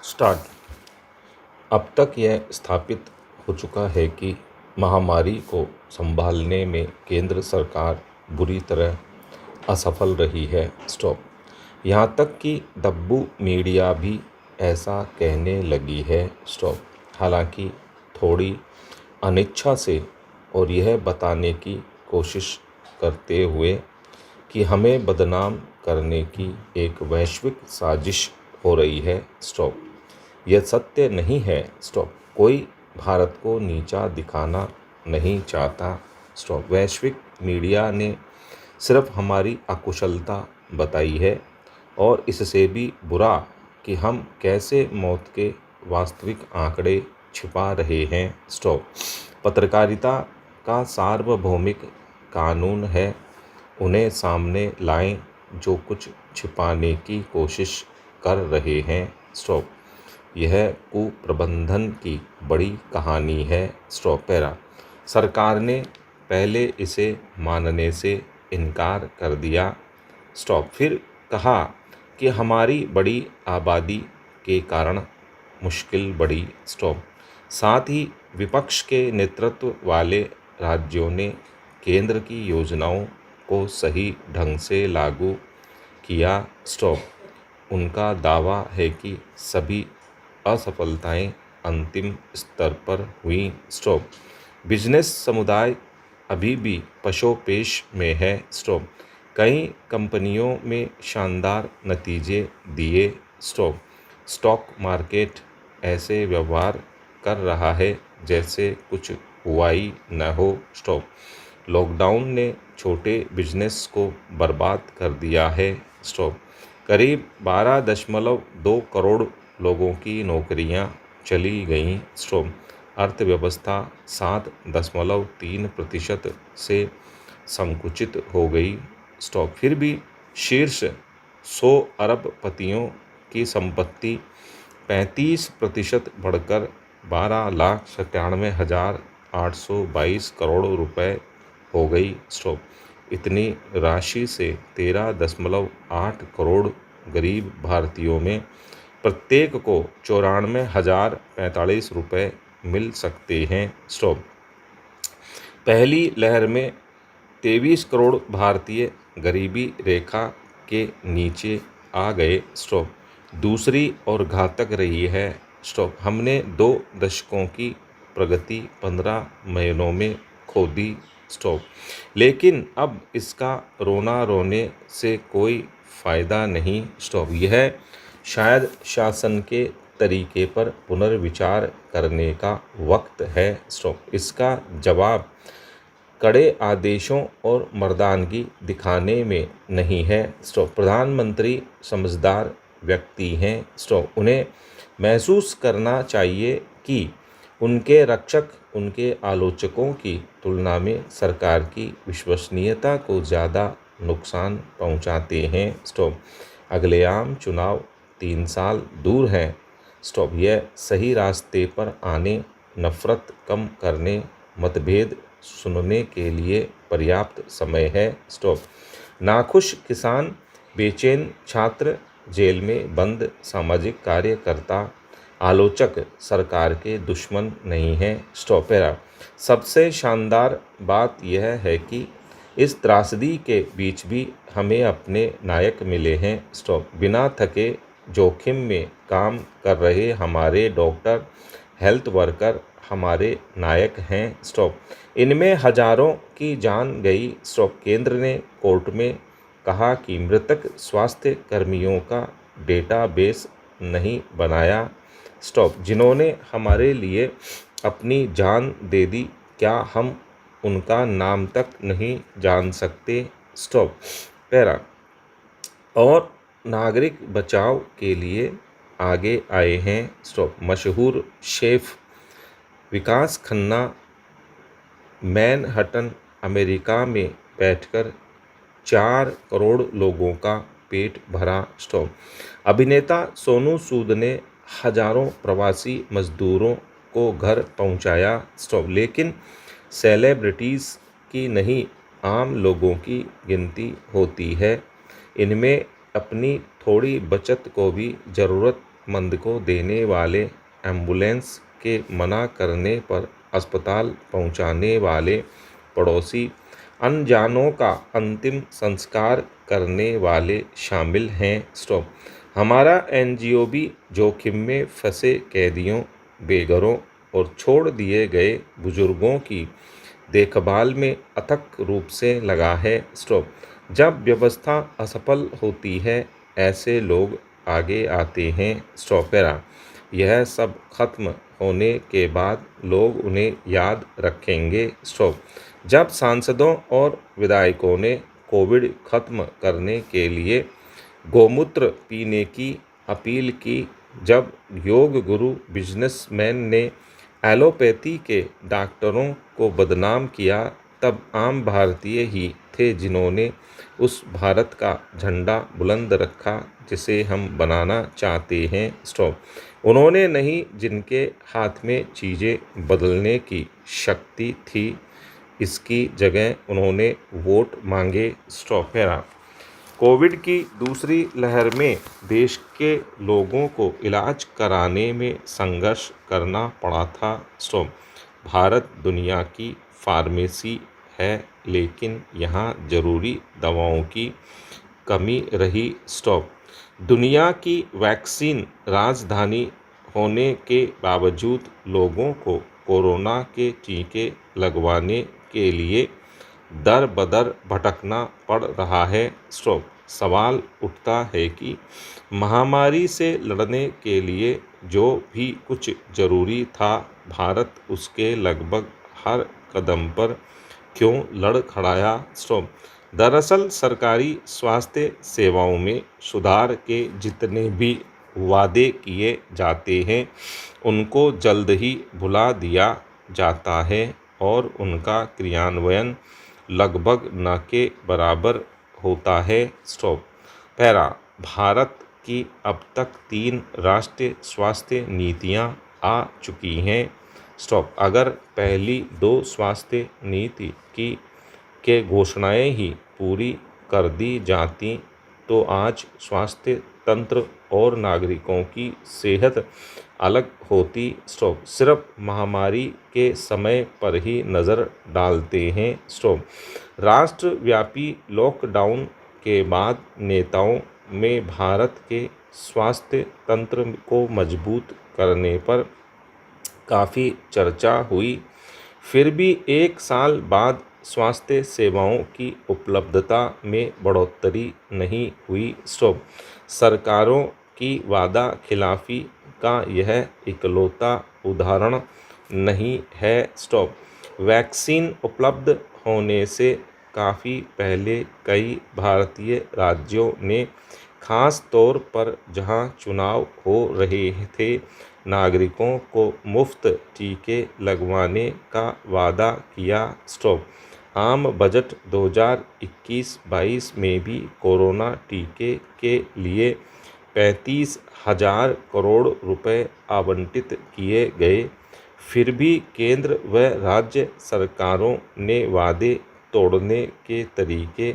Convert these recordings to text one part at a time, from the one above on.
Start. अब तक यह स्थापित हो चुका है कि महामारी को संभालने में केंद्र सरकार बुरी तरह असफल रही है। स्टॉप। यहाँ तक कि दब्बू मीडिया भी ऐसा कहने लगी है। स्टॉप। हालांकि थोड़ी अनिच्छा से और यह बताने की कोशिश करते हुए कि हमें बदनाम करने की एक वैश्विक साजिश हो रही है। स्टॉप। यह सत्य नहीं है। स्टॉप। कोई भारत को नीचा दिखाना नहीं चाहता। स्टॉप। वैश्विक मीडिया ने सिर्फ हमारी अकुशलता बताई है और इससे भी बुरा कि हम कैसे मौत के वास्तविक आंकड़े छिपा रहे हैं। स्टॉप। पत्रकारिता का सार्वभौमिक कानून है, उन्हें सामने लाएं जो कुछ छिपाने की कोशिश कर रहे हैं। स्टॉप। यह कुप्रबंधन की बड़ी कहानी है। स्टॉप। पैरा। सरकार ने पहले इसे मानने से इनकार कर दिया। स्टॉप। फिर कहा कि हमारी बड़ी आबादी के कारण मुश्किल बढ़ी। स्टॉप। साथ ही विपक्ष के नेतृत्व वाले राज्यों ने केंद्र की योजनाओं को सही ढंग से लागू किया। स्टॉप। उनका दावा है कि सभी असफलताएं अंतिम स्तर पर हुई। स्टॉप। बिजनेस समुदाय अभी भी पशोपेश में है। स्टॉप। कई कंपनियों में शानदार नतीजे दिए। स्टॉप। स्टॉक मार्केट ऐसे व्यवहार कर रहा है जैसे कुछ हुआ ही न हो। स्टॉप। लॉकडाउन ने छोटे बिजनेस को बर्बाद कर दिया है। स्टॉप। करीब 12.2 करोड़ लोगों की नौकरियां चली गईं। स्टॉप। अर्थव्यवस्था 7.3% से संकुचित हो गई। स्टॉप। फिर भी शीर्ष 100 अरबपतियों की संपत्ति 35% बढ़कर 12,97,822 करोड़ रुपए हो गई। स्टॉप। इतनी राशि से 13.8 करोड़ गरीब भारतीयों में प्रत्येक को 94,045 रुपये मिल सकते हैं। स्टॉप। पहली लहर में 23 करोड़ भारतीय गरीबी रेखा के नीचे आ गए। स्टॉप। दूसरी और घातक रही है। स्टॉप। हमने 2 दशकों की प्रगति 15 महीनों में खो दी। स्टॉप। लेकिन अब इसका रोना रोने से कोई फ़ायदा नहीं। स्टॉप। यह शायद शासन के तरीके पर पुनर्विचार करने का वक्त है। स्टॉप। इसका जवाब कड़े आदेशों और मर्दानगी दिखाने में नहीं है। स्टॉप। प्रधानमंत्री समझदार व्यक्ति हैं। स्टॉप। उन्हें महसूस करना चाहिए कि उनके रक्षक उनके आलोचकों की तुलना में सरकार की विश्वसनीयता को ज़्यादा नुकसान पहुंचाते हैं। स्टॉप। अगले आम चुनाव 3 साल दूर हैं। स्टॉप। यह सही रास्ते पर आने, नफरत कम करने, मतभेद सुनने के लिए पर्याप्त समय है। स्टॉप। नाखुश किसान, बेचैन छात्र, जेल में बंद सामाजिक कार्यकर्ता, आलोचक सरकार के दुश्मन नहीं हैं। स्टॉप। पैरा। सबसे शानदार बात यह है कि इस त्रासदी के बीच भी हमें अपने नायक मिले हैं। स्टॉप। बिना थके जोखिम में काम कर रहे हमारे डॉक्टर, हेल्थ वर्कर हमारे नायक हैं। स्टॉप। इनमें हजारों की जान गई। स्टॉप। केंद्र ने कोर्ट में कहा कि मृतक स्वास्थ्य कर्मियों का डेटाबेस नहीं बनाया। स्टॉप। जिन्होंने हमारे लिए अपनी जान दे दी, क्या हम उनका नाम तक नहीं जान सकते? स्टॉप। पैरा। और नागरिक बचाव के लिए आगे आए हैं। स्टॉप। मशहूर शेफ विकास खन्ना मैनहट्टन अमेरिका में बैठकर 4 करोड़ लोगों का पेट भरा। स्टॉप। अभिनेता सोनू सूद ने हजारों प्रवासी मजदूरों को घर पहुंचाया। स्टॉप। लेकिन सेलिब्रिटीज़ की नहीं, आम लोगों की गिनती होती है। इनमें अपनी थोड़ी बचत को भी ज़रूरत ज़रूरतमंद को देने वाले एम्बुलेंस के मना करने पर अस्पताल पहुंचाने वाले पड़ोसी, अनजानों का अंतिम संस्कार करने वाले शामिल हैं। स्टॉप। हमारा एनजीओ भी जोखिम में फंसे कैदियों, बेघरों और छोड़ दिए गए बुजुर्गों की देखभाल में अथक रूप से लगा है। स्टॉप। जब व्यवस्था असफल होती है, ऐसे लोग आगे आते हैं। स्टॉपेरा। यह सब खत्म होने के बाद लोग उन्हें याद रखेंगे। स्टॉप। जब सांसदों और विधायकों ने कोविड खत्म करने के लिए गोमूत्र पीने की अपील की, जब योग गुरु बिजनेसमैन ने एलोपैथी के डॉक्टरों को बदनाम किया, तब आम भारतीय ही थे जिन्होंने उस भारत का झंडा बुलंद रखा जिसे हम बनाना चाहते हैं। स्टॉप। उन्होंने नहीं जिनके हाथ में चीज़ें बदलने की शक्ति थी, इसकी जगह उन्होंने वोट मांगे। स्टॉपेरा। कोविड की दूसरी लहर में देश के लोगों को इलाज कराने में संघर्ष करना पड़ा था। स्टॉप। भारत दुनिया की फार्मेसी है, लेकिन यहाँ जरूरी दवाओं की कमी रही। स्टॉप। दुनिया की वैक्सीन राजधानी होने के बावजूद लोगों को कोरोना के टीके लगवाने के लिए दर बदर भटकना पड़ रहा है। स्टॉप। सवाल उठता है कि महामारी से लड़ने के लिए जो भी कुछ जरूरी था, भारत उसके लगभग हर कदम पर क्यों लड़खड़ाया। स्टॉप। दरअसल सरकारी स्वास्थ्य सेवाओं में सुधार के जितने भी वादे किए जाते हैं, उनको जल्द ही भुला दिया जाता है और उनका क्रियान्वयन लगभग न के बराबर होता है। स्टॉप। पैरा। भारत की अब तक 3 राष्ट्रीय स्वास्थ्य नीतियां आ चुकी हैं। स्टॉप। अगर पहली 2 स्वास्थ्य नीति के घोषणाएं ही पूरी कर दी जाती, तो आज स्वास्थ्य तंत्र और नागरिकों की सेहत अलग होती। स्टॉप। सिर्फ महामारी के समय पर ही नज़र डालते हैं। स्टॉप। राष्ट्रव्यापी लॉकडाउन के बाद नेताओं में भारत के स्वास्थ्य तंत्र को मजबूत करने पर काफ़ी चर्चा हुई। फिर भी 1 साल बाद स्वास्थ्य सेवाओं की उपलब्धता में बढ़ोतरी नहीं हुई। स्टॉप। सरकारों की वादा खिलाफी का यह इकलौता उदाहरण नहीं है। स्टॉप। वैक्सीन उपलब्ध होने से काफ़ी पहले कई भारतीय राज्यों ने, खास तौर पर जहां चुनाव हो रहे थे, नागरिकों को मुफ्त टीके लगवाने का वादा किया। स्टॉप। आम बजट 2021-22 में भी कोरोना टीके के लिए 35,000 करोड़ रुपए आवंटित किए गए। फिर भी केंद्र व राज्य सरकारों ने वादे तोड़ने के तरीके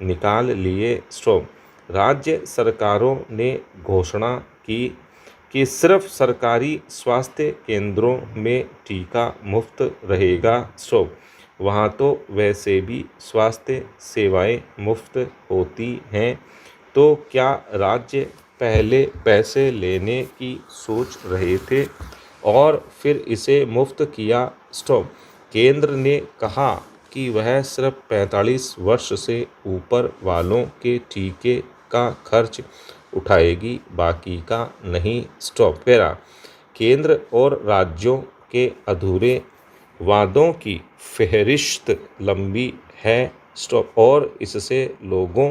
निकाल लिए। स्टॉप। राज्य सरकारों ने घोषणा की कि सिर्फ सरकारी स्वास्थ्य केंद्रों में टीका मुफ्त रहेगा। स्टॉप। वहाँ तो वैसे भी स्वास्थ्य सेवाएं मुफ्त होती हैं, तो क्या राज्य पहले पैसे लेने की सोच रहे थे और फिर इसे मुफ्त किया। स्टॉप। केंद्र ने कहा कि वह सिर्फ 45 वर्ष से ऊपर वालों के टीके का खर्च उठाएगी, बाकी का नहीं। स्टॉप। पैरा। केंद्र और राज्यों के अधूरे वादों की फहरिस्त लंबी है। स्टॉप। और इससे लोगों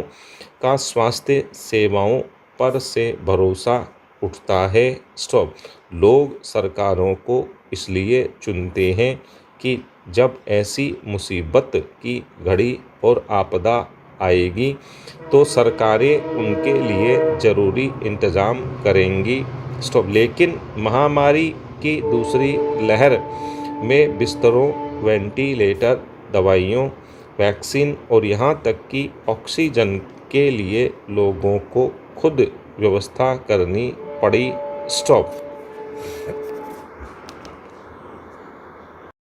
का स्वास्थ्य सेवाओं पर से भरोसा उठता है। स्टॉप। लोग सरकारों को इसलिए चुनते हैं कि जब ऐसी मुसीबत की घड़ी और आपदा आएगी, तो सरकारें उनके लिए ज़रूरी इंतज़ाम करेंगी। स्टॉप। लेकिन महामारी की दूसरी लहर में बिस्तरों, वेंटिलेटर, दवाइयों, वैक्सीन और यहाँ तक कि ऑक्सीजन के लिए लोगों को खुद व्यवस्था करनी पड़ी। स्टॉप।